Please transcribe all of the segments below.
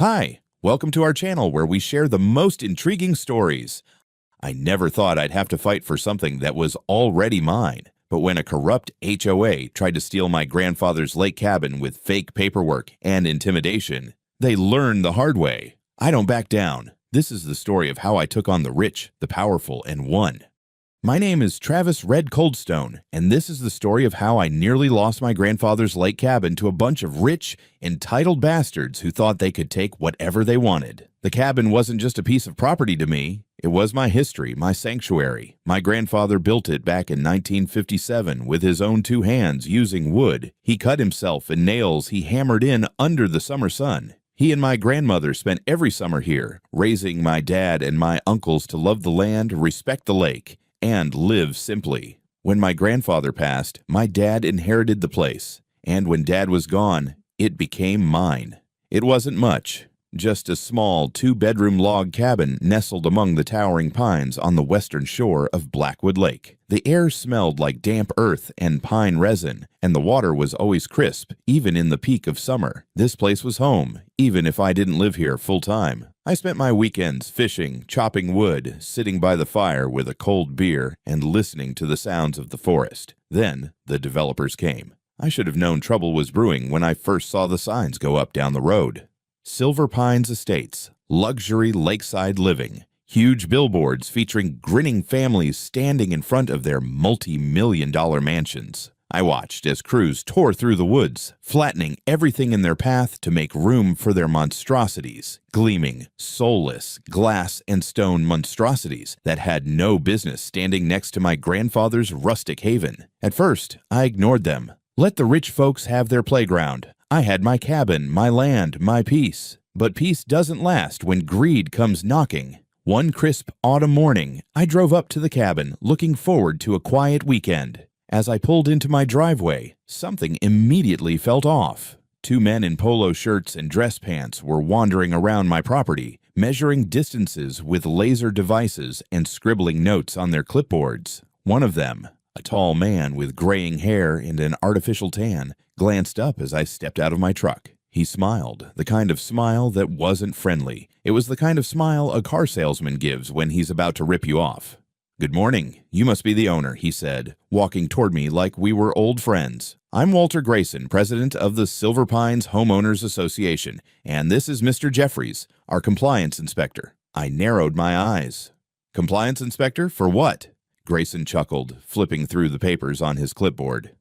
Hi, welcome to our channel where we share the most intriguing stories. I never thought I'd have to fight for something that was already mine, but when a corrupt HOA tried to steal my grandfather's lake cabin with fake paperwork and intimidation, they learned the hard way. I don't back down. This is the story of how I took on the rich, the powerful, and won. My name is Travis Red Coldstone, and this is the story of how I nearly lost my grandfather's lake cabin to a bunch of rich, entitled bastards who thought they could take whatever they wanted. The cabin wasn't just a piece of property to me. It was my history, my sanctuary. My grandfather built it back in 1957 with his own two hands using wood. He cut himself and nails he hammered in under the summer sun. He and my grandmother spent every summer here, raising my dad and my uncles to love the land, respect the lake, and live simply. When my grandfather passed, my dad inherited the place, and when Dad was gone, it became mine. It wasn't much, just a small two-bedroom log cabin nestled among the towering pines on the western shore of Blackwood Lake. The air smelled like damp earth and pine resin, and the water was always crisp, even in the peak of summer. This place was home, even if I didn't live here full-time. I spent my weekends fishing, chopping wood, sitting by the fire with a cold beer, and listening to the sounds of the forest. Then the developers came. I should have known trouble was brewing when I first saw the signs go up down the road. Silver Pines Estates, luxury lakeside living. Huge billboards featuring grinning families standing in front of their multi-million-dollar mansions. I watched as crews tore through the woods, flattening everything in their path to make room for their monstrosities, gleaming, soulless, glass and stone monstrosities that had no business standing next to my grandfather's rustic haven. At first, I ignored them. Let the rich folks have their playground. I had my cabin, my land, my peace. But peace doesn't last when greed comes knocking. One crisp autumn morning, I drove up to the cabin, looking forward to a quiet weekend. As I pulled into my driveway, something immediately felt off. Two men in polo shirts and dress pants were wandering around my property, measuring distances with laser devices and scribbling notes on their clipboards. One of them, a tall man with graying hair and an artificial tan, glanced up as I stepped out of my truck. He smiled, the kind of smile that wasn't friendly. It was the kind of smile a car salesman gives when he's about to rip you off. "Good morning. You must be the owner," he said, walking toward me like we were old friends. "I'm Walter Grayson, president of the Silver Pines Homeowners Association, and this is Mr. Jeffries, our compliance inspector." I narrowed my eyes. "Compliance inspector? For what?" Grayson chuckled, flipping through the papers on his clipboard.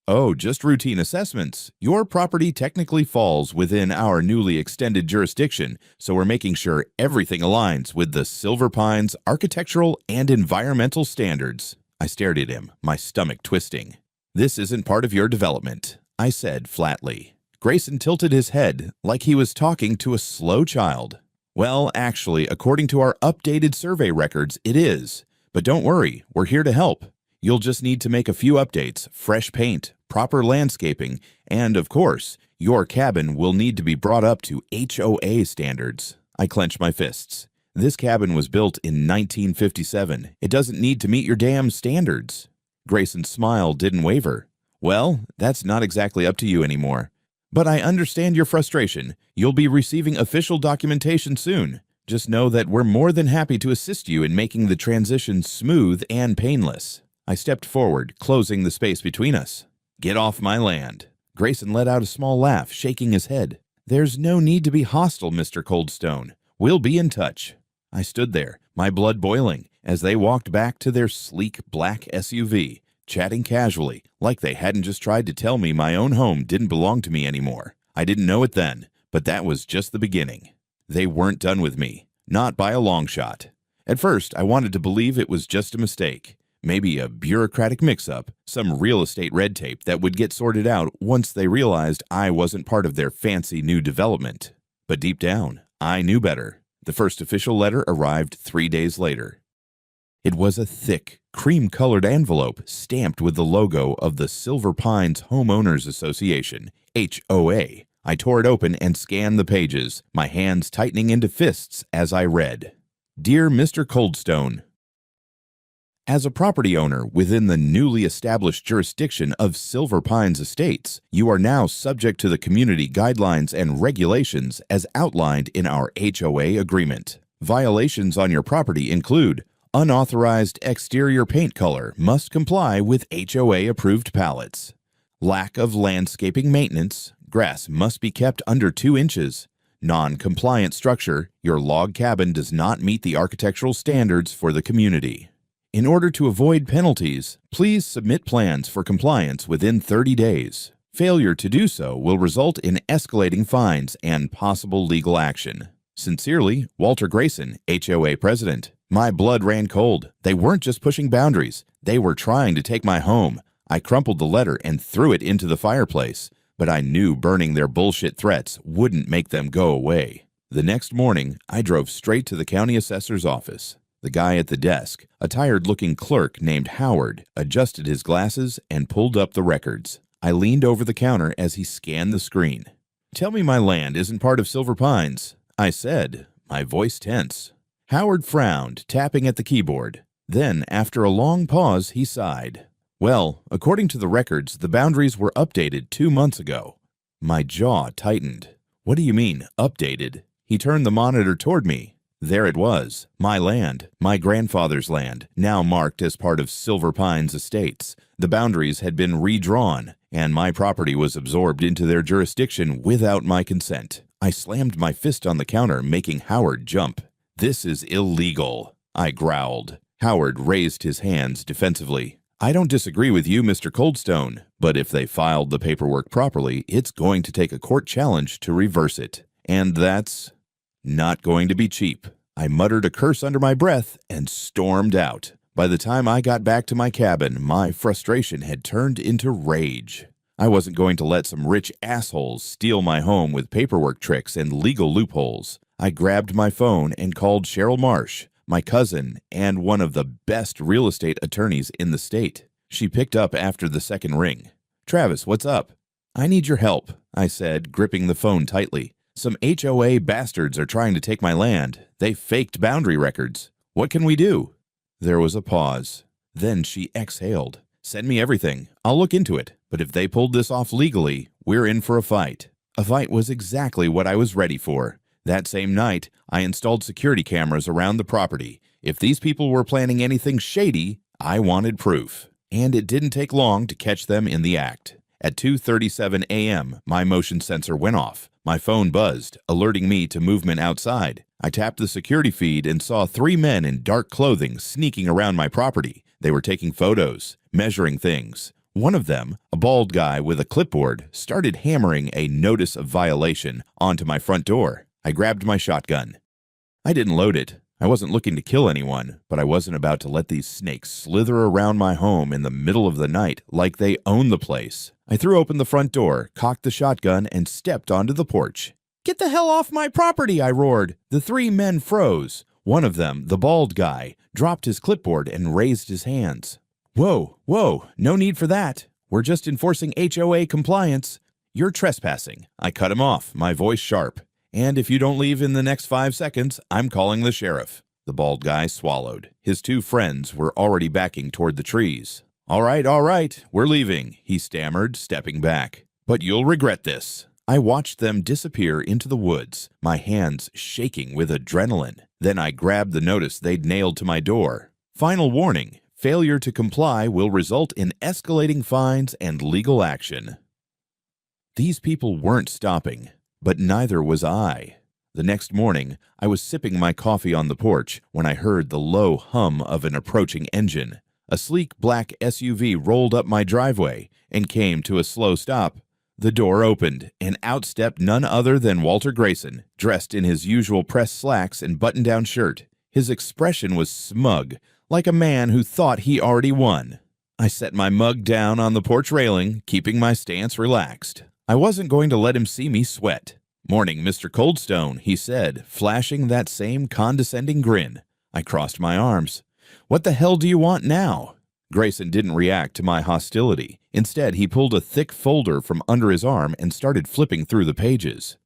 "Oh, just routine assessments. Your property technically falls within our newly extended jurisdiction, so we're making sure everything aligns with the Silver Pines architectural and environmental standards." I stared at him, my stomach twisting. "This isn't part of your development," I said flatly. Grayson tilted his head like he was talking to a slow child. "Well, actually, according to our updated survey records, it is. But don't worry, we're here to help. You'll just need to make a few updates, fresh paint, proper landscaping, and, of course, your cabin will need to be brought up to HOA standards." I clenched my fists. This cabin was built in 1957. It doesn't need to meet your damn standards. Grayson's smile didn't waver. "Well, that's not exactly up to you anymore. But I understand your frustration. You'll be receiving official documentation soon. Just know that we're more than happy to assist you in making the transition smooth and painless." I stepped forward, closing the space between us. "Get off my land." Grayson let out a small laugh, shaking his head. "There's no need to be hostile, Mr. Coldstone. We'll be in touch." I stood there, my blood boiling, as they walked back to their sleek black SUV, chatting casually, like they hadn't just tried to tell me my own home didn't belong to me anymore. I didn't know it then, but that was just the beginning. They weren't done with me, not by a long shot. At first, I wanted to believe it was just a mistake. Maybe a bureaucratic mix-up, some real estate red tape that would get sorted out once they realized I wasn't part of their fancy new development. But deep down, I knew better. The first official letter arrived 3 days later. It was a thick, cream-colored envelope stamped with the logo of the Silver Pines Homeowners Association, HOA. I tore it open and scanned the pages, my hands tightening into fists as I read. "Dear Mr. Coldstone, As a property owner within the newly established jurisdiction of Silver Pines Estates, you are now subject to the community guidelines and regulations as outlined in our HOA agreement. Violations on your property include unauthorized exterior paint color must comply with HOA-approved palettes. Lack of landscaping maintenance, grass must be kept under 2 inches. Non-compliant structure, your log cabin does not meet the architectural standards for the community. In order to avoid penalties, please submit plans for compliance within 30 days. Failure to do so will result in escalating fines and possible legal action. Sincerely, Walter Grayson, HOA President. My blood ran cold. They weren't just pushing boundaries. They were trying to take my home. I crumpled the letter and threw it into the fireplace, but I knew burning their bullshit threats wouldn't make them go away. The next morning, I drove straight to the county assessor's office. The guy at the desk, a tired-looking clerk named Howard, adjusted his glasses and pulled up the records. I leaned over the counter as he scanned the screen. "Tell me my land isn't part of Silver Pines," I said, my voice tense. Howard frowned, tapping at the keyboard. Then, after a long pause, he sighed. "Well, according to the records, the boundaries were updated 2 months ago." My jaw tightened. "What do you mean, updated?" He turned the monitor toward me. There it was, my land, my grandfather's land, now marked as part of Silver Pines Estates. The boundaries had been redrawn, and my property was absorbed into their jurisdiction without my consent. I slammed my fist on the counter, making Howard jump. "This is illegal," I growled. Howard raised his hands defensively. "I don't disagree with you, Mr. Coldstone, but if they filed the paperwork properly, it's going to take a court challenge to reverse it. And that's not going to be cheap." I muttered a curse under my breath and stormed out. By the time I got back to my cabin, my frustration had turned into rage. I wasn't going to let some rich assholes steal my home with paperwork tricks and legal loopholes. I grabbed my phone and called Cheryl Marsh, my cousin and one of the best real estate attorneys in the state. She picked up after the second ring. "Travis, what's up?" "I need your help," I said, gripping the phone tightly. "Some HOA bastards are trying to take my land. They faked boundary records. What can we do?" There was a pause. Then she exhaled. "Send me everything. I'll look into it. But if they pulled this off legally, we're in for a fight." A fight was exactly what I was ready for. That same night, I installed security cameras around the property. If these people were planning anything shady, I wanted proof. And it didn't take long to catch them in the act. At 2:37 a.m., my motion sensor went off. My phone buzzed, alerting me to movement outside. I tapped the security feed and saw 3 men in dark clothing sneaking around my property. They were taking photos, measuring things. One of them, a bald guy with a clipboard, started hammering a notice of violation onto my front door. I grabbed my shotgun. I didn't load it. I wasn't looking to kill anyone, but I wasn't about to let these snakes slither around my home in the middle of the night like they own the place. I threw open the front door, cocked the shotgun, and stepped onto the porch. "Get the hell off my property!" I roared. The 3 men froze. One of them, the bald guy, dropped his clipboard and raised his hands. Whoa, no need for that. We're just enforcing HOA compliance." "You're trespassing." I cut him off, my voice sharp. "And if you don't leave in the next 5 seconds, I'm calling the sheriff." The bald guy swallowed. His 2 friends were already backing toward the trees. All right, we're leaving," he stammered, stepping back. "But you'll regret this." I watched them disappear into the woods, my hands shaking with adrenaline. Then I grabbed the notice they'd nailed to my door. Final warning: failure to comply will result in escalating fines and legal action. These people weren't stopping, but neither was I. The next morning, I was sipping my coffee on the porch when I heard the low hum of an approaching engine. A sleek black SUV rolled up my driveway and came to a slow stop. The door opened, and out stepped none other than Walter Grayson, dressed in his usual pressed slacks and button-down shirt. His expression was smug, like a man who thought he already won. I set my mug down on the porch railing, keeping my stance relaxed. I wasn't going to let him see me sweat. "Morning, Mr. Coldstone," he said, flashing that same condescending grin. I crossed my arms. "What the hell do you want now?" Grayson didn't react to my hostility. Instead, he pulled a thick folder from under his arm and started flipping through the pages.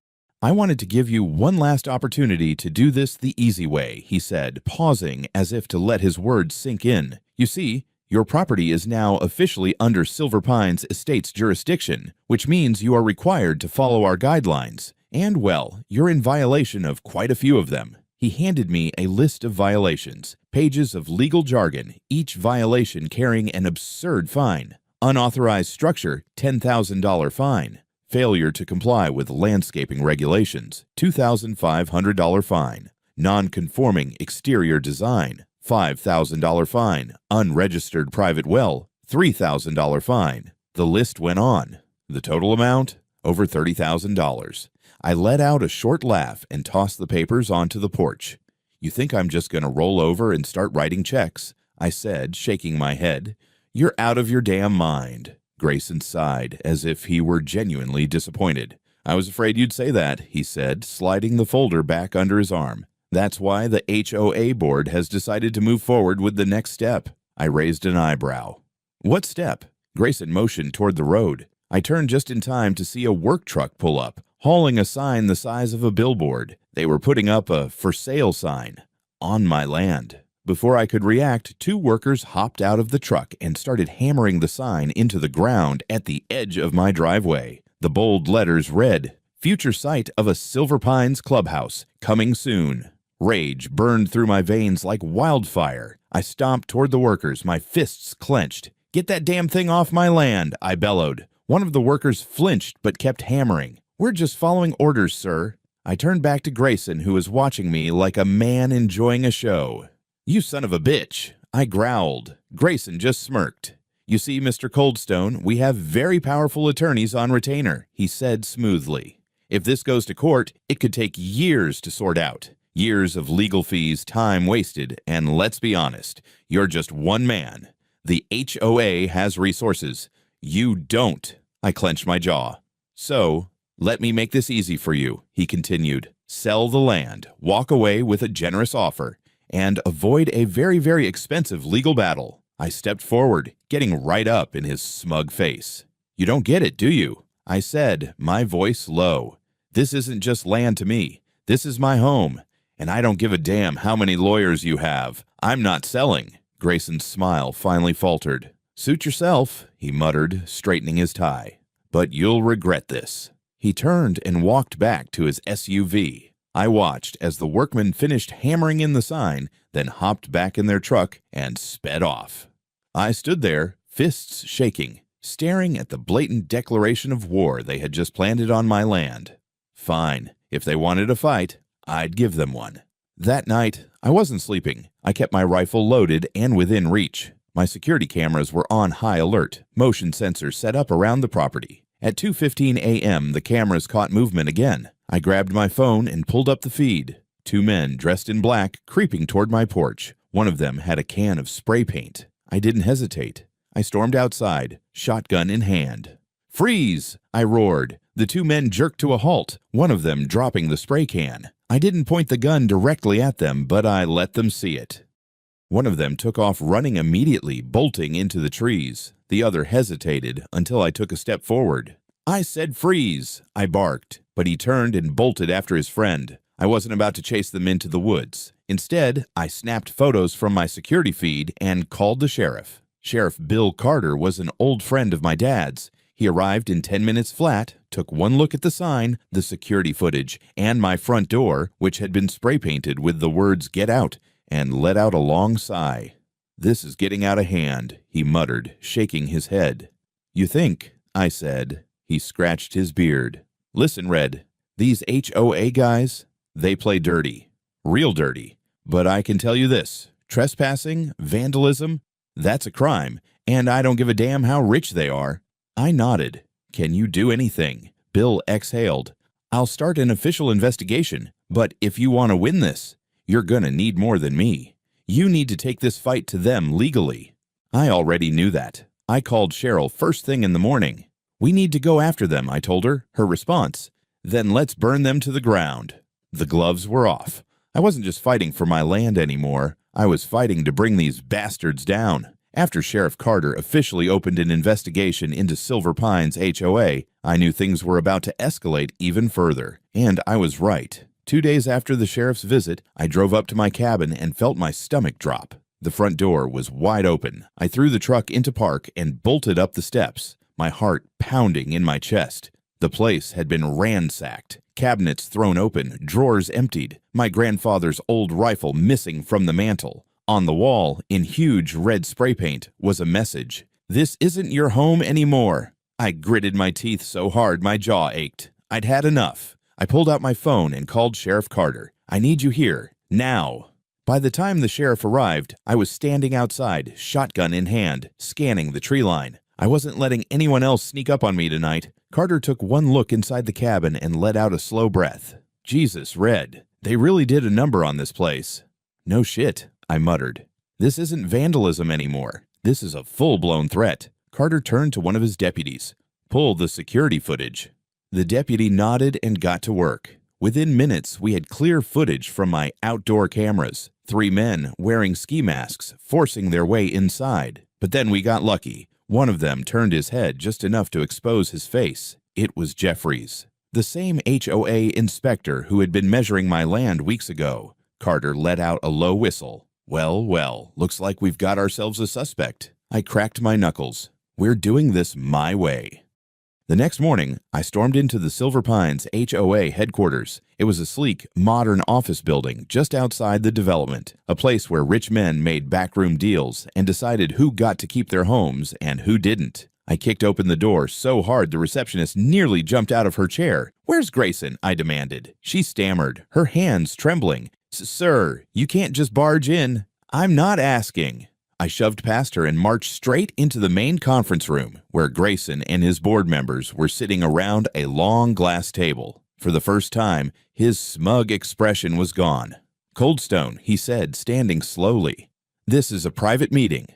"I wanted to give you one last opportunity to do this the easy way," he said, pausing as if to let his words sink in. You see, your property is now officially under Silver Pines Estate's jurisdiction, which means you are required to follow our guidelines. And, well, you're in violation of quite a few of them. He handed me a list of violations, pages of legal jargon, each violation carrying an absurd fine. Unauthorized structure, $10,000 fine. Failure to comply with landscaping regulations, $2,500 fine. Non-conforming exterior design, $5,000 fine. Unregistered private well, $3,000 fine. The list went on. The total amount? Over $30,000. I let out a short laugh and tossed the papers onto the porch. You think I'm just going to roll over and start writing checks? I said, shaking my head. You're out of your damn mind. Grayson sighed, as if he were genuinely disappointed. I was afraid you'd say that, he said, sliding the folder back under his arm. That's why the HOA board has decided to move forward with the next step. I raised an eyebrow. What step? Grayson motioned toward the road. I turned just in time to see a work truck pull up, hauling a sign the size of a billboard. They were putting up a for sale sign on my land. Before I could react, two workers hopped out of the truck and started hammering the sign into the ground at the edge of my driveway. The bold letters read, "Future site of a Silver Pines clubhouse, coming soon." Rage burned through my veins like wildfire. I stomped toward the workers, my fists clenched. "Get that damn thing off my land," I bellowed. One of the workers flinched but kept hammering. "We're just following orders, sir." I turned back to Grayson, who was watching me like a man enjoying a show. "You son of a bitch," I growled. Grayson just smirked. "You see, Mr. Coldstone, we have very powerful attorneys on retainer," he said smoothly. "If this goes to court, it could take years to sort out. Years of legal fees, time wasted, and let's be honest, you're just one man. The HOA has resources. You don't." I clenched my jaw. "So, let me make this easy for you," he continued. "Sell the land, walk away with a generous offer, and avoid a very, very expensive legal battle." I stepped forward, getting right up in his smug face. "You don't get it, do you?" I said, my voice low. "This isn't just land to me. This is my home, and I don't give a damn how many lawyers you have. I'm not selling." Grayson's smile finally faltered. "Suit yourself," he muttered, straightening his tie. "But you'll regret this." He turned and walked back to his SUV. I watched as the workmen finished hammering in the sign, then hopped back in their truck and sped off. I stood there, fists shaking, staring at the blatant declaration of war they had just planted on my land. Fine, if they wanted a fight, I'd give them one. That night, I wasn't sleeping. I kept my rifle loaded and within reach. My security cameras were on high alert, motion sensors set up around the property. At 2:15 a.m., the cameras caught movement again. I grabbed my phone and pulled up the feed. Two men dressed in black creeping toward my porch. One of them had a can of spray paint. I didn't hesitate. I stormed outside, shotgun in hand. "Freeze!" I roared. The two men jerked to a halt, one of them dropping the spray can. I didn't point the gun directly at them, but I let them see it. One of them took off running immediately, bolting into the trees. The other hesitated until I took a step forward. "I said freeze!" I barked, but he turned and bolted after his friend. I wasn't about to chase them into the woods. Instead, I snapped photos from my security feed and called the sheriff. Sheriff Bill Carter was an old friend of my dad's. He arrived in 10 minutes flat, took one look at the sign, the security footage, and my front door, which had been spray painted with the words "Get Out," and let out a long sigh. "This is getting out of hand," he muttered, shaking his head. "You think?" I said. He scratched his beard. "Listen, Red, these HOA guys, they play dirty. Real dirty. But I can tell you this, trespassing, vandalism, that's a crime, and I don't give a damn how rich they are." I nodded. "Can you do anything?" Bill exhaled. "I'll start an official investigation, but if you want to win this, you're gonna need more than me. You need to take this fight to them legally." I already knew that. I called Cheryl first thing in the morning. "We need to go after them," I told her. Her response, "Then let's burn them to the ground." The gloves were off. I wasn't just fighting for my land anymore. I was fighting to bring these bastards down. After Sheriff Carter officially opened an investigation into Silver Pines HOA, I knew things were about to escalate even further. And I was right. 2 days after the sheriff's visit, I drove up to my cabin and felt my stomach drop. The front door was wide open. I threw the truck into park and bolted up the steps, my heart pounding in my chest. The place had been ransacked, cabinets thrown open, drawers emptied, my grandfather's old rifle missing from the mantel. On the wall, in huge red spray paint, was a message. "This isn't your home anymore." I gritted my teeth so hard my jaw ached. I'd had enough. I pulled out my phone and called Sheriff Carter. "I need you here, now." By the time the sheriff arrived, I was standing outside, shotgun in hand, scanning the tree line. I wasn't letting anyone else sneak up on me tonight. Carter took one look inside the cabin and let out a slow breath. Jesus, Red, they really did a number on this place. "No shit," I muttered. "This isn't vandalism anymore. This is a full-blown threat." Carter turned to one of his deputies. "Pull the security footage." The deputy nodded and got to work. Within minutes, we had clear footage from my outdoor cameras. 3 men wearing ski masks, forcing their way inside. But then we got lucky. One of them turned his head just enough to expose his face. It was Jeffries, the same HOA inspector who had been measuring my land weeks ago. Carter let out a low whistle. Well, looks like we've got ourselves a suspect. I cracked my knuckles. We're doing this my way. The next morning, I stormed into the Silver Pines HOA headquarters. It was a sleek, modern office building just outside the development, a place where rich men made backroom deals and decided who got to keep their homes and who didn't. I kicked open the door so hard the receptionist nearly jumped out of her chair. "Where's Grayson?" I demanded. She stammered, her hands trembling. "Sir, you can't just barge in." "I'm not asking." I shoved past her and marched straight into the main conference room, where Grayson and his board members were sitting around a long glass table. For the first time, his smug expression was gone. "Coldstone," he said, standing slowly. "This is a private meeting."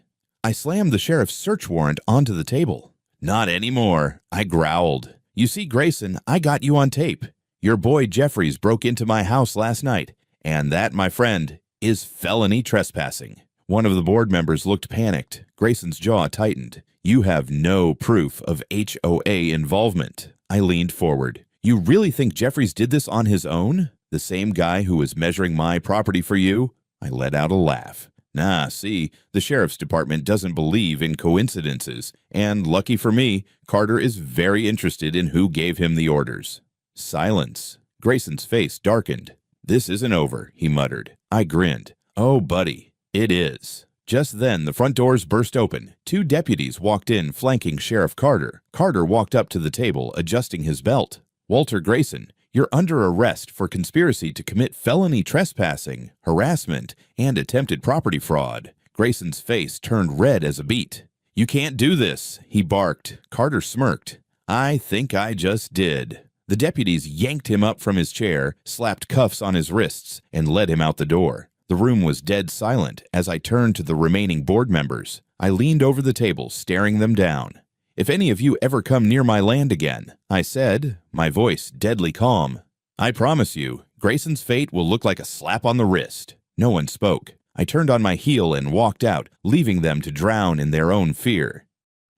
I slammed the sheriff's search warrant onto the table. "Not anymore," I growled. "You see, Grayson, I got you on tape. Your boy Jeffries broke into my house last night, and that, my friend, is felony trespassing." One of the board members looked panicked. Grayson's jaw tightened. "You have no proof of HOA involvement." I leaned forward. "You really think Jeffries did this on his own? The same guy who was measuring my property for you?" I let out a laugh. "Nah, see, the sheriff's department doesn't believe in coincidences, and lucky for me, Carter is very interested in who gave him the orders." Silence. Grayson's face darkened. "This isn't over," he muttered. I grinned. "Oh, buddy. It is." Just then, the front doors burst open. 2 deputies walked in, flanking Sheriff Carter. Carter walked up to the table, adjusting his belt. "Walter Grayson, you're under arrest for conspiracy to commit felony trespassing, harassment, and attempted property fraud." Grayson's face turned red as a beet. "You can't do this," he barked. Carter smirked. "I think I just did." The deputies yanked him up from his chair, slapped cuffs on his wrists, and led him out the door. The room was dead silent as I turned to the remaining board members. I leaned over the table, staring them down. "If any of you ever come near my land again," I said, my voice deadly calm, "I promise you, Grayson's fate will look like a slap on the wrist." No one spoke. I turned on my heel and walked out, leaving them to drown in their own fear.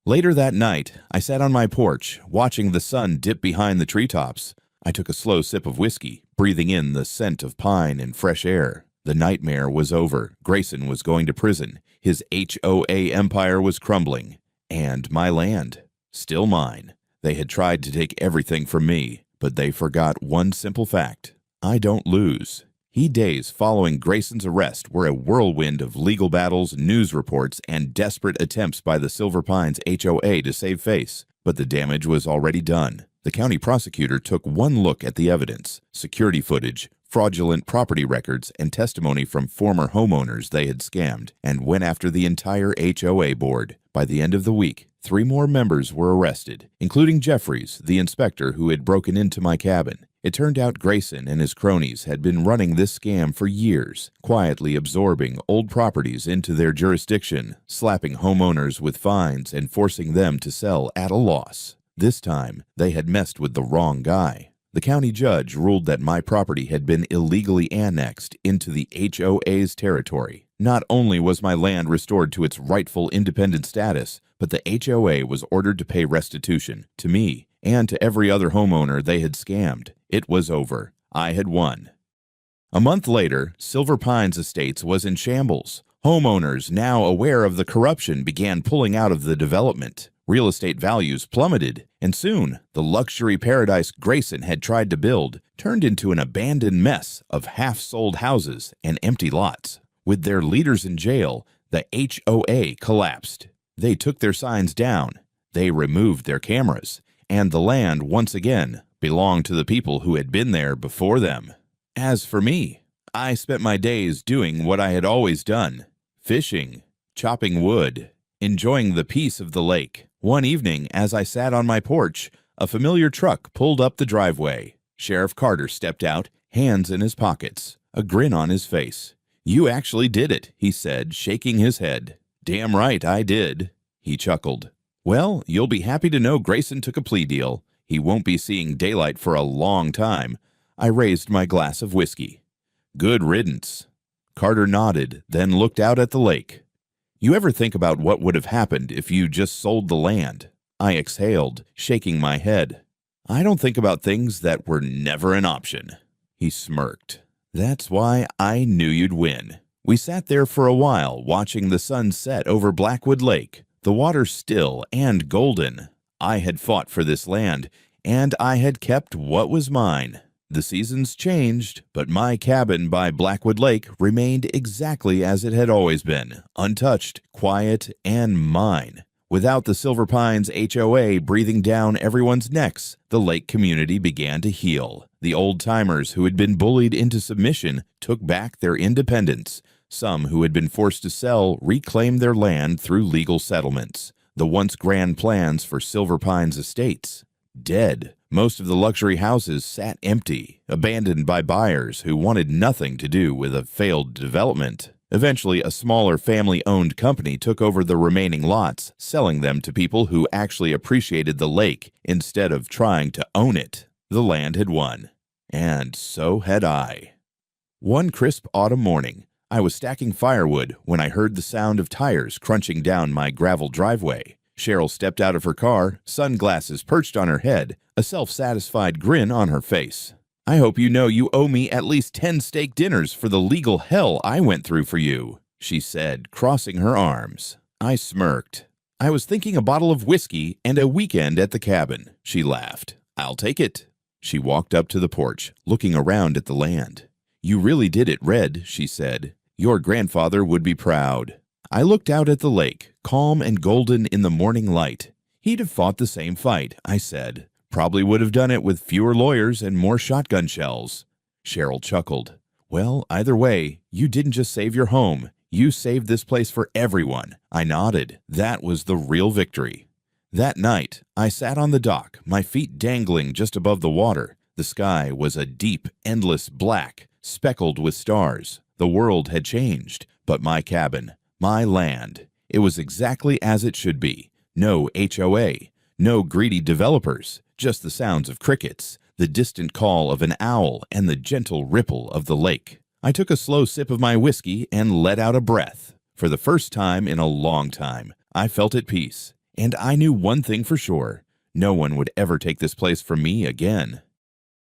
Later that night, I sat on my porch, watching the sun dip behind the treetops. I took a slow sip of whiskey, breathing in the scent of pine and fresh air. The nightmare was over. Grayson was going to prison. His HOA empire was crumbling. And my land, still mine. They had tried to take everything from me, but they forgot one simple fact. I don't lose. Days following Grayson's arrest were a whirlwind of legal battles, news reports, and desperate attempts by the Silver Pines HOA to save face. But the damage was already done. The county prosecutor took one look at the evidence, security footage, fraudulent property records, and testimony from former homeowners they had scammed, and went after the entire HOA board. By the end of the week, 3 more members were arrested, including Jeffries, the inspector who had broken into my cabin. It turned out Grayson and his cronies had been running this scam for years, quietly absorbing old properties into their jurisdiction, slapping homeowners with fines and forcing them to sell at a loss. This time, they had messed with the wrong guy. The county judge ruled that my property had been illegally annexed into the HOA's territory. Not only was my land restored to its rightful independent status, but the HOA was ordered to pay restitution to me and to every other homeowner they had scammed. It was over. I had won. A month later, Silver Pines Estates was in shambles. Homeowners, now aware of the corruption, began pulling out of the development. Real estate values plummeted, and soon the luxury paradise Grayson had tried to build turned into an abandoned mess of half-sold houses and empty lots. With their leaders in jail, the HOA collapsed. They took their signs down, they removed their cameras, and the land once again belonged to the people who had been there before them. As for me, I spent my days doing what I had always done: fishing, chopping wood, enjoying the peace of the lake. One evening, as I sat on my porch, a familiar truck pulled up the driveway. Sheriff Carter stepped out, hands in his pockets, a grin on his face. "You actually did it," he said, shaking his head. "Damn right I did," he chuckled. "Well, you'll be happy to know Grayson took a plea deal. He won't be seeing daylight for a long time." I raised my glass of whiskey. "Good riddance." Carter nodded, then looked out at the lake. "You ever think about what would have happened if you just sold the land?" I exhaled, shaking my head. "I don't think about things that were never an option." He smirked. "That's why I knew you'd win." We sat there for a while, watching the sun set over Blackwood Lake, the water still and golden. I had fought for this land, and I had kept what was mine. The seasons changed, but my cabin by Blackwood Lake remained exactly as it had always been, untouched, quiet, and mine. Without the Silver Pines HOA breathing down everyone's necks, the lake community began to heal. The old-timers who had been bullied into submission took back their independence. Some who had been forced to sell reclaimed their land through legal settlements. The once grand plans for Silver Pines estates, dead. Most of the luxury houses sat empty, abandoned by buyers who wanted nothing to do with a failed development. Eventually, a smaller family-owned company took over the remaining lots, selling them to people who actually appreciated the lake instead of trying to own it. The land had won. And so had I. One crisp autumn morning, I was stacking firewood when I heard the sound of tires crunching down my gravel driveway. Cheryl stepped out of her car, sunglasses perched on her head, a self-satisfied grin on her face. "I hope you know you owe me at least 10 steak dinners for the legal hell I went through for you," she said, crossing her arms. I smirked. "I was thinking a bottle of whiskey and a weekend at the cabin," she laughed. "I'll take it." She walked up to the porch, looking around at the land. "You really did it, Red," she said. "Your grandfather would be proud." I looked out at the lake, calm and golden in the morning light. "He'd have fought the same fight," I said. "Probably would have done it with fewer lawyers and more shotgun shells." Cheryl chuckled. "Well, either way, you didn't just save your home. You saved this place for everyone." I nodded. That was the real victory. That night, I sat on the dock, my feet dangling just above the water. The sky was a deep, endless black, speckled with stars. The world had changed, but my cabin, my land, it was exactly as it should be. No HOA, no greedy developers, just the sounds of crickets, the distant call of an owl, and the gentle ripple of the lake. I took a slow sip of my whiskey and let out a breath. For the first time in a long time, I felt at peace. And I knew one thing for sure: no one would ever take this place from me again.